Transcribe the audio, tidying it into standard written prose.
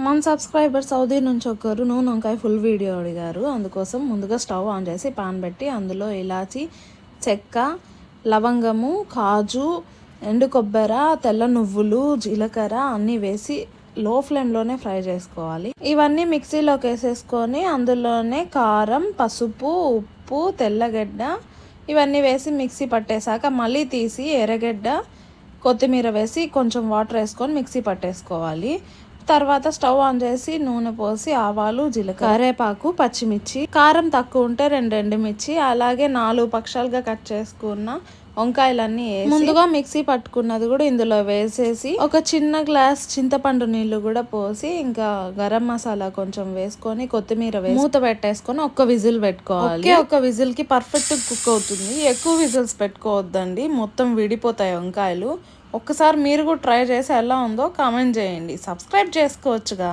మన subscriber Saudi నుంచి ఒకరు నూనె వంకాయ ఫుల్ వీడియో అడిగారు. అందుకోసం ముందుగా స్టవ్ ఆన్ చేసి పాన్ పెట్టి అందులో ఇలాచి, చెక్క, లవంగము, కాజు, ఎండు కొబ్బర, తెల్ల నువ్వులు, జీలకర్ర అన్నీ వేసి లో ఫ్లేమ్లోనే ఫ్రై చేసుకోవాలి. ఇవన్నీ మిక్సీలోకి వేసేసుకొని అందులోనే కారం, పసుపు, ఉప్పు, తెల్లగడ్డ ఇవన్నీ వేసి మిక్సీ పట్టేశాక మళ్ళీ తీసి ఎర్రగడ్డ, కొత్తిమీర వేసి కొంచెం వాటర్ వేసుకొని మిక్సీ పట్టేసుకోవాలి. తర్వాత స్టవ్ ఆన్ చేసి నూనె పోసి ఆవాలు, జీలకర్ర, కరివేపాకు, పచ్చిమిర్చి, కారం తక్కువ ఉంటే 2 ఎండుమిర్చి, అలాగే 4 పక్షాలుగా కట్ చేసుకున్న వంకాయలన్నీ వేసి ముందుగా మిక్సీ పట్టుకున్నది కూడా ఇందులో వేసేసి ఒక చిన్న గ్లాస్ చింతపండు నీళ్లు కూడా పోసి ఇంకా గరం మసాలా కొంచెం వేసుకొని కొత్తిమీర వేసి మూత పెట్టేసుకొని ఒక్క విజిల్ పెట్టుకోవాలి. ఒక విజిల్ కి పర్ఫెక్ట్ కుక్ అవుతుంది. ఎక్కువ విజిల్స్ పెట్టుకోవద్దండి, మొత్తం విడిపోతాయి వంకాయలు. ఒక్కసారి మీరు కూడా ట్రై చేసి ఎలా ఉందో కామెంట్ చేయండి. సబ్స్క్రైబ్ చేసుకోవచ్చుగా.